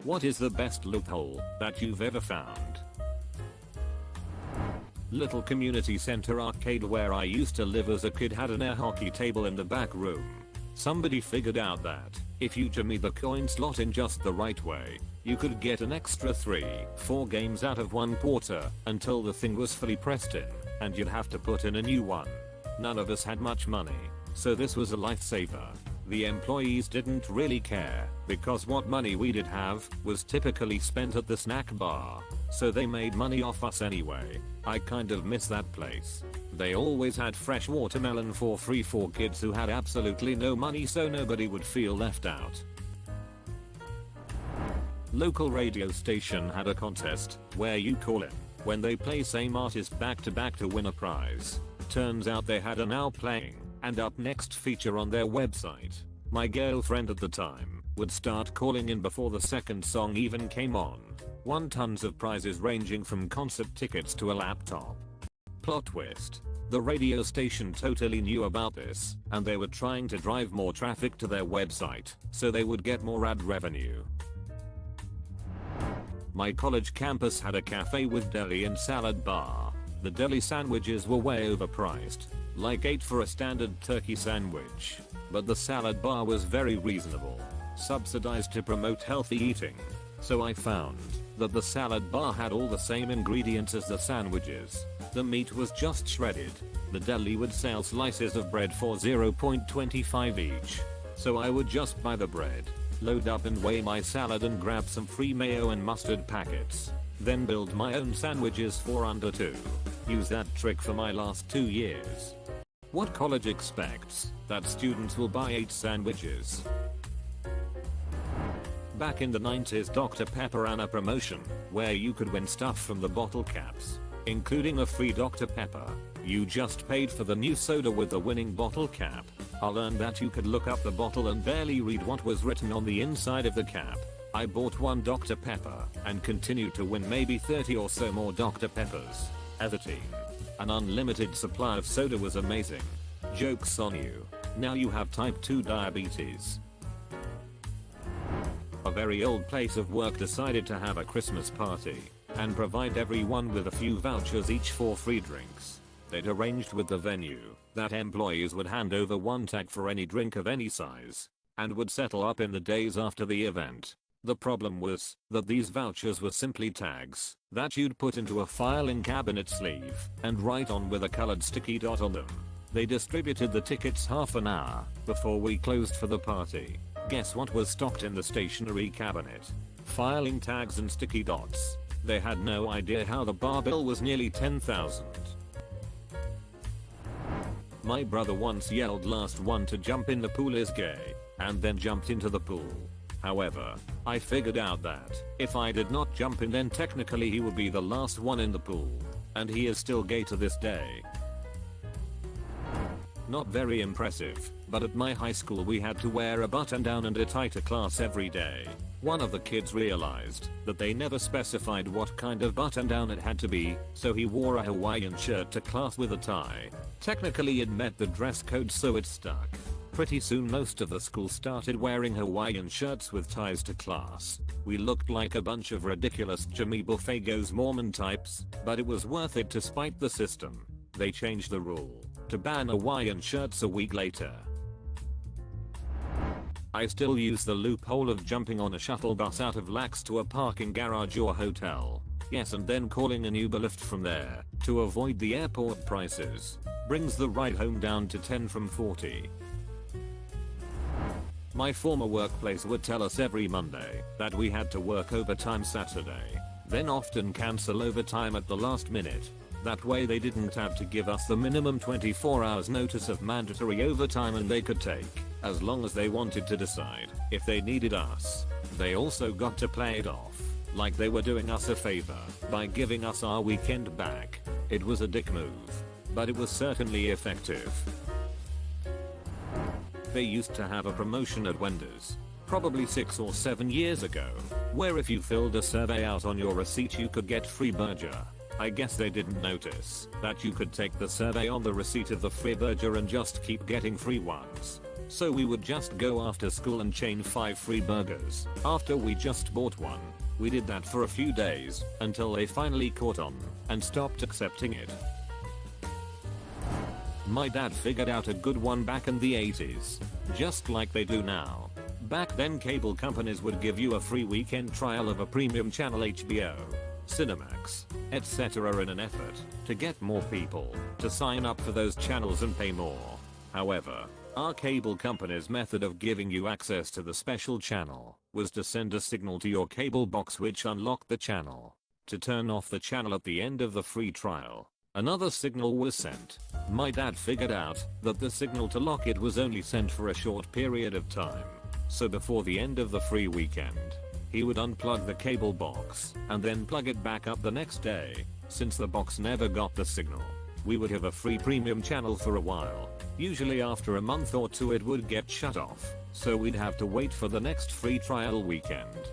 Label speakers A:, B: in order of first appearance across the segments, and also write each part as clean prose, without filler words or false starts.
A: What is the best loophole that you've ever found? Little community center arcade where I used to live as a kid had an air hockey table in the back room. Somebody figured out that if you jimmy the coin slot in just the right way, you could get an extra 3-4 games out of one quarter until the thing was fully pressed in, and you'd have to put in a new one. None of us had much money, so this was a lifesaver. The employees didn't really care, because what money we did have was typically spent at the snack bar, so they made money off us anyway. I kind of miss that place. They always had fresh watermelon for free for kids who had absolutely no money, so nobody would feel left out. Local radio station had a contest where you call in when they play same artist back to back to win a prize. Turns out they had a now playing and up next feature on their website. My girlfriend at the time would start calling in before the second song even came on. Won tons of prizes ranging from concert tickets to a laptop. Plot twist. The radio station totally knew about this, and they were trying to drive more traffic to their website so they would get more ad revenue. My college campus had a cafe with deli and salad bar. The deli sandwiches were way overpriced, like $8 for a standard turkey sandwich, but the salad bar was very reasonable, subsidized to promote healthy eating. So I found that the salad bar had all the same ingredients as the sandwiches. The meat was just shredded. The deli would sell slices of bread for $0.25 each. So I would just buy the bread, load up and weigh my salad and grab some free mayo and mustard packets. Then build my own sandwiches for under $2. Use that trick for my last 2 years. What college expects that students will buy 8 sandwiches? Back in the 90s, Dr. Pepper ran a promotion where you could win stuff from the bottle caps, including a free Dr. Pepper. You just paid for the new soda with the winning bottle cap. I learned that you could look up the bottle and barely read what was written on the inside of the cap. I bought one Dr. Pepper and continued to win maybe 30 or so more Dr. Peppers. As a teen, an unlimited supply of soda was amazing. Joke's on you. Now you have type 2 diabetes. A very old place of work decided to have a Christmas party and provide everyone with a few vouchers each for free drinks. They'd arranged with the venue that employees would hand over one tag for any drink of any size and would settle up in the days after the event. The problem was that these vouchers were simply tags that you'd put into a filing cabinet sleeve and write on with a colored sticky dot on them. They distributed the tickets half an hour before we closed for the party. Guess what was stocked in the stationery cabinet? Filing tags and sticky dots. They had no idea how the bar bill was nearly $10,000. My brother once yelled last one to jump in the pool is gay, and then jumped into the pool. However, I figured out that if I did not jump in, then technically he would be the last one in the pool, and he is still gay to this day. Not very impressive, but at my high school we had to wear a button down and a tie to class every day. One of the kids realized that they never specified what kind of button down it had to be, so he wore a Hawaiian shirt to class with a tie. Technically it met the dress code, so it stuck. Pretty soon most of the school started wearing Hawaiian shirts with ties to class. We looked like a bunch of ridiculous Jimmy Buffett Goes Mormon types, but it was worth it to spite the system. They changed the rule to ban Hawaiian shirts a week later. I still use the loophole of jumping on a shuttle bus out of Lax to a parking garage or hotel. Yes, and then calling an Uber Lyft from there to avoid the airport prices. Brings the ride home down to 10 from 40. My former workplace would tell us every Monday that we had to work overtime Saturday, then often cancel overtime at the last minute. That way they didn't have to give us the minimum 24 hours notice of mandatory overtime, and they could take as long as they wanted to decide if they needed us. They also got to play it off like they were doing us a favor by giving us our weekend back. It was a dick move, but it was certainly effective. They used to have a promotion at Wendy's, probably 6 or 7 years ago, where if you filled a survey out on your receipt you could get free burger. I guess they didn't notice that you could take the survey on the receipt of the free burger and just keep getting free ones. So we would just go after school and chain 5 free burgers after we just bought one. We did that for a few days until they finally caught on and stopped accepting it. My dad figured out a good one back in the 80s, just like they do now. Back then cable companies would give you a free weekend trial of a premium channel, HBO, Cinemax, etc. in an effort to get more people to sign up for those channels and pay more. However, our cable company's method of giving you access to the special channel was to send a signal to your cable box which unlocked the channel. To turn off the channel at the end of the free trial, another signal was sent. My dad figured out that the signal to lock it was only sent for a short period of time. So before the end of the free weekend, he would unplug the cable box and then plug it back up the next day. Since the box never got the signal, we would have a free premium channel for a while. Usually after a month or two it would get shut off, so we'd have to wait for the next free trial weekend.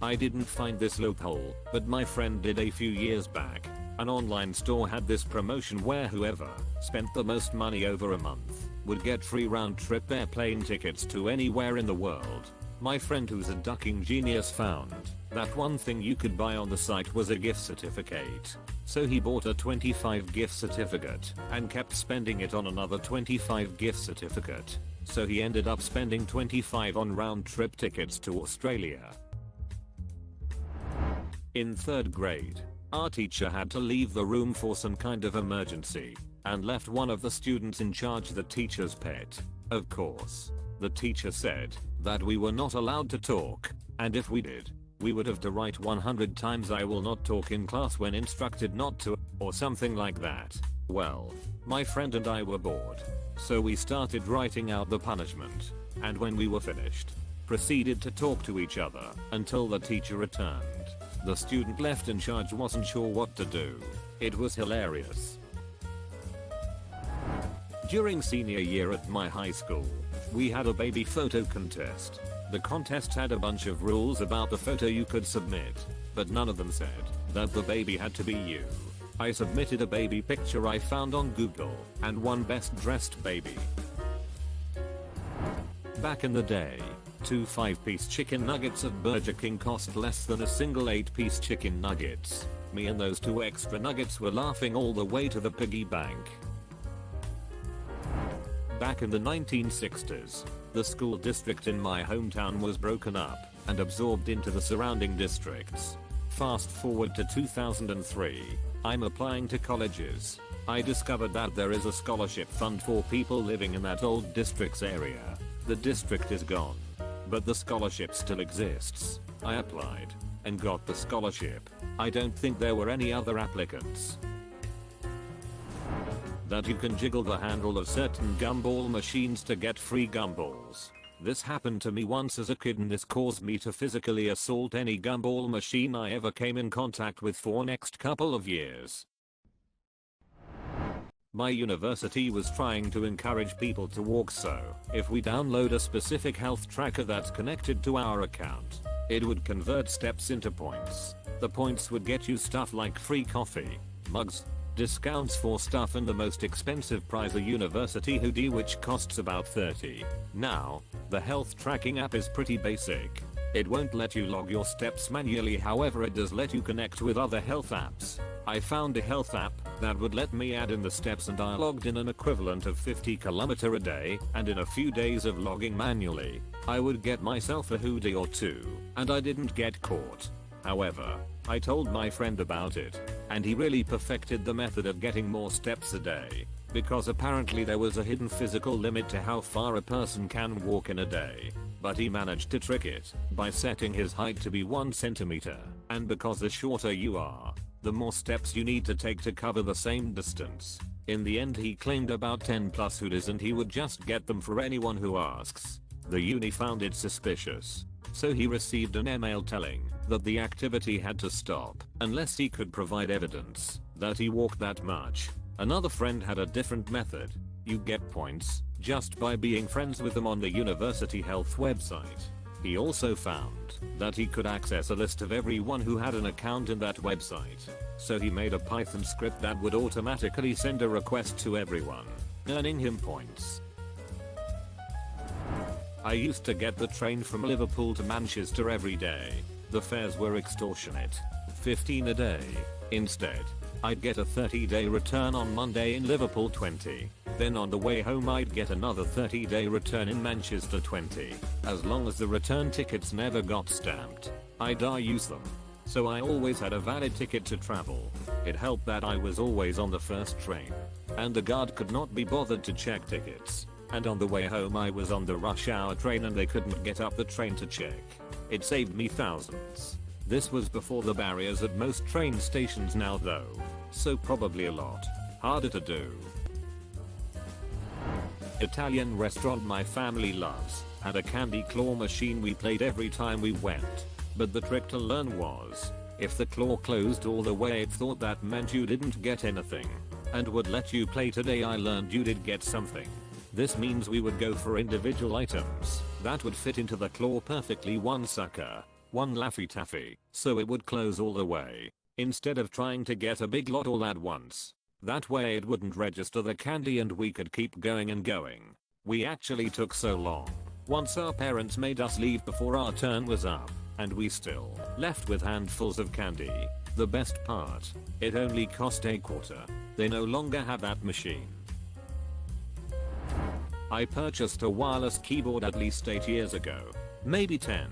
A: I didn't find this loophole, but my friend did a few years back. An online store had this promotion where whoever spent the most money over a month would get free round-trip airplane tickets to anywhere in the world. My friend, who's a ducking genius, found that one thing you could buy on the site was a gift certificate. So he bought a 25 gift certificate and kept spending it on another 25 gift certificate. So he ended up spending 25 on round-trip tickets to Australia. In 3rd grade, our teacher had to leave the room for some kind of emergency and left one of the students in charge, the teacher's pet. Of course, the teacher said that we were not allowed to talk, and if we did, we would have to write 100 times "I will not talk in class when instructed not to," or something like that. Well, my friend and I were bored, so we started writing out the punishment, and when we were finished, proceeded to talk to each other until the teacher returned. The student left in charge wasn't sure what to do. It was hilarious. During senior year at my high school, we had a baby photo contest. The contest had a bunch of rules about the photo you could submit, but none of them said that the baby had to be you. I submitted a baby picture I found on Google and won best dressed baby. Back in the day, 2 5-piece chicken nuggets at Burger King cost less than a single 8-piece chicken nuggets. Me and those 2 extra nuggets were laughing all the way to the piggy bank. Back in the 1960s, the school district in my hometown was broken up and absorbed into the surrounding districts. Fast forward to 2003, I'm applying to colleges. I discovered that there is a scholarship fund for people living in that old district's area. The district is gone, but the scholarship still exists. I applied and got the scholarship. I don't think there were any other applicants. That you can jiggle the handle of certain gumball machines to get free gumballs. This happened to me once as a kid, and this caused me to physically assault any gumball machine I ever came in contact with for next couple of years. My university was trying to encourage people to walk, so if we download a specific health tracker that's connected to our account, it would convert steps into points. The points would get you stuff like free coffee, mugs, discounts for stuff, and the most expensive prize, a university hoodie which costs about $30. Now, the health tracking app is pretty basic. It won't let you log your steps manually, however it does let you connect with other health apps. I found a health app that would let me add in the steps, and I logged in an equivalent of 50 km a day, and in a few days of logging manually, I would get myself a hoodie or 2, and I didn't get caught. However, I told my friend about it, and he really perfected the method of getting more steps a day, because apparently there was a hidden physical limit to how far a person can walk in a day. But he managed to trick it by setting his height to be 1 centimeter, and because the shorter you are, the more steps you need to take to cover the same distance. In the end, he claimed about 10 plus hoodies, and he would just get them for anyone who asks. The uni found it suspicious, so he received an email telling that the activity had to stop unless he could provide evidence that he walked that much. Another friend had a different method. You get points just by being friends with them on the university health website. He also found that he could access a list of everyone who had an account in that website. So he made a Python script that would automatically send a request to everyone earning him points. I used to get the train from Liverpool to Manchester every day. The fares were extortionate. 15 a day. Instead, I'd get a 30-day return on Monday in Liverpool 20. Then on the way home I'd get another 30-day return in Manchester 20. As long as the return tickets never got stamped, I'd use them. So I always had a valid ticket to travel. It helped that I was always on the first train. And the guard could not be bothered to check tickets. And on the way home I was on the rush hour train and they couldn't get up the train to check. It saved me thousands. This was before the barriers at most train stations now though. So probably a lot harder to do. Italian restaurant my family loves had a candy claw machine we played every time we went. But the trick to learn was, if the claw closed all the way it thought that meant you didn't get anything. And would let you play. Today I learned you did get something. This means we would go for individual items that would fit into the claw perfectly. One sucker, one Laffy Taffy, so it would close all the way, instead of trying to get a big lot all at once. That way it wouldn't register the candy and we could keep going and going. We actually took so long. Once our parents made us leave before our turn was up, and we still left with handfuls of candy. The best part, it only cost a quarter. They no longer have that machine. I purchased a wireless keyboard at least 8 years ago. Maybe 10.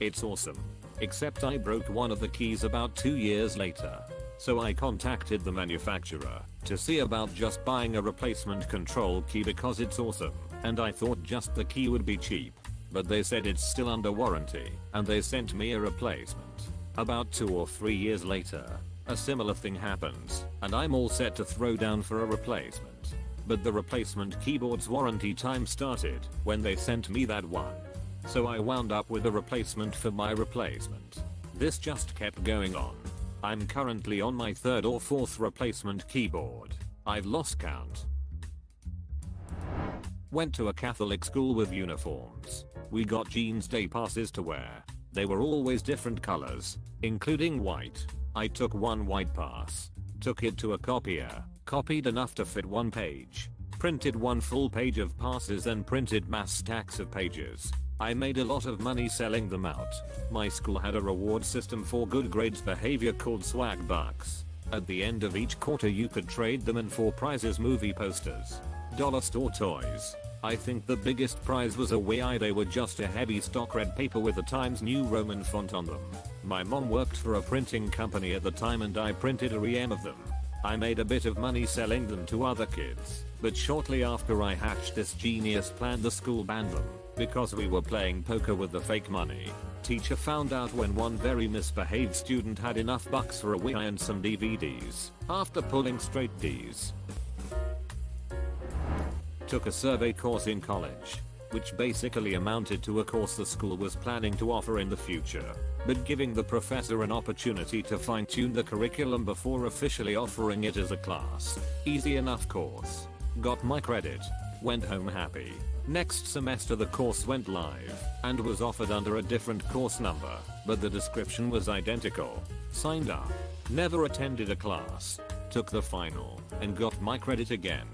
A: It's awesome. Except I broke one of the keys about 2 years later. So I contacted the manufacturer to see about just buying a replacement control key because it's awesome. And I thought just the key would be cheap. But they said it's still under warranty and they sent me a replacement. About 2 or 3 years later, a similar thing happens and I'm all set to throw down for a replacement. But the replacement keyboard's warranty time started when they sent me that one. So I wound up with a replacement for my replacement. This just kept going on. I'm currently on my 3rd or 4th replacement keyboard. I've lost count. Went to a Catholic school with uniforms. We got jeans day passes to wear. They were always different colors, including white. I took one white pass, took it to a copier, copied enough to fit one page, printed one full page of passes and printed mass stacks of pages. I made a lot of money selling them out. My school had a reward system for good grades behavior called swag bucks. At the end of each quarter you could trade them in for prizes: movie posters, dollar store toys. I think the biggest prize was a Wii. They were just a heavy stock red paper with the Times New Roman font on them. My mom worked for a printing company at the time and I printed a ream of them. I made a bit of money selling them to other kids, but shortly after I hatched this genius plan the school banned them because we were playing poker with the fake money. Teacher found out when one very misbehaved student had enough bucks for a Wii and some DVDs after pulling straight D's. Took a survey course in college, which basically amounted to a course the school was planning to offer in the future, but giving the professor an opportunity to fine-tune the curriculum before officially offering it as a class. Easy enough course. Got my credit. Went home happy. Next semester the course went live and was offered under a different course number, but the description was identical. Signed up. Never attended a class. Took the final and got my credit again.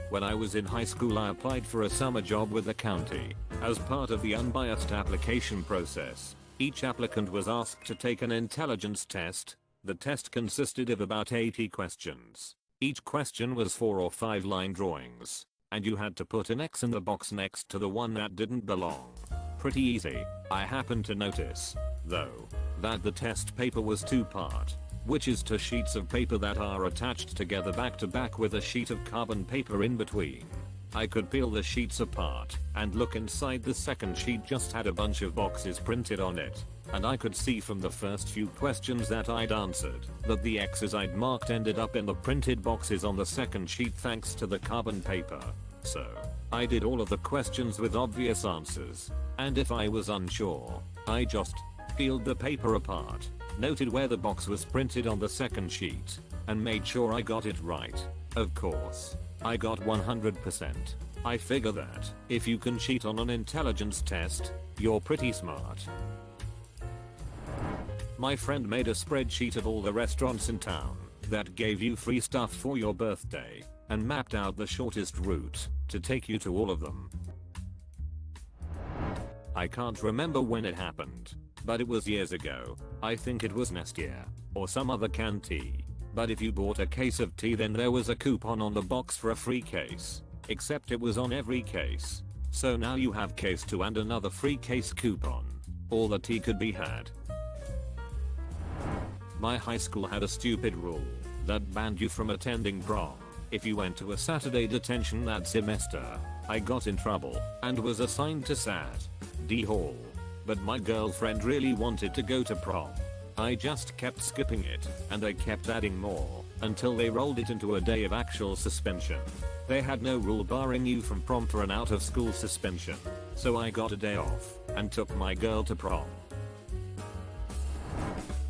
A: When I was in high school I applied for a summer job with the county. As part of the unbiased application process, each applicant was asked to take an intelligence test. The test consisted of about 80 questions. Each question was 4 or 5 line drawings, and you had to put an X in the box next to the one that didn't belong. Pretty easy. I happened to notice, though, that the test paper was 2-part. Which is 2 sheets of paper that are attached together back to back with a sheet of carbon paper in between. I could peel the sheets apart and look inside. The second sheet just had a bunch of boxes printed on it, and I could see from the first few questions that I'd answered that the X's I'd marked ended up in the printed boxes on the second sheet thanks to the carbon paper. So, I did all of the questions with obvious answers, and if I was unsure, I just peeled the paper apart, noted where the box was printed on the second sheet, and made sure I got it right. Of course, I got 100%. I figure that if you can cheat on an intelligence test, you're pretty smart. My friend made a spreadsheet of all the restaurants in town that gave you free stuff for your birthday. and mapped out the shortest route to take you to all of them. I can't remember when it happened, but it was years ago. I think it was last year, or some other canned tea. But if you bought a case of tea, then there was a coupon on the box for a free case. Except it was on every case. So now you have case 2 and another free case coupon. All the tea could be had. My high school had a stupid rule that banned you from attending prom if you went to a Saturday detention that semester. I got in trouble and was assigned to Sat D Hall. But my girlfriend really wanted to go to prom. I just kept skipping it, and they kept adding more, until they rolled it into a day of actual suspension. They had no rule barring you from prom for an out of school suspension. So I got a day off, and took my girl to prom.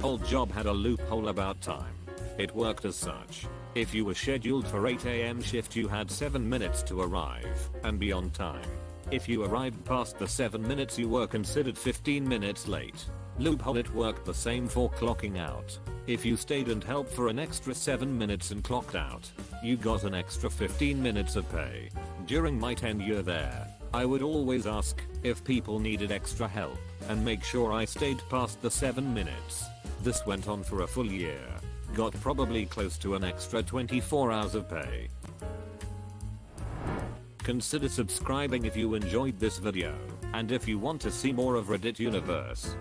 A: Old job had a loophole about time. It worked as such. If you were scheduled for 8 AM shift, you had 7 minutes to arrive, and be on time. If you arrived past the 7 minutes, you were considered 15 minutes late. Loophole, it worked the same for clocking out. If you stayed and helped for an extra 7 minutes and clocked out, you got an extra 15 minutes of pay. During my tenure there, I would always ask if people needed extra help and make sure I stayed past the 7 minutes. This went on for a full year. Got probably close to an extra 24 hours of pay. Consider subscribing if you enjoyed this video, and if you want to see more of Reddit Universe.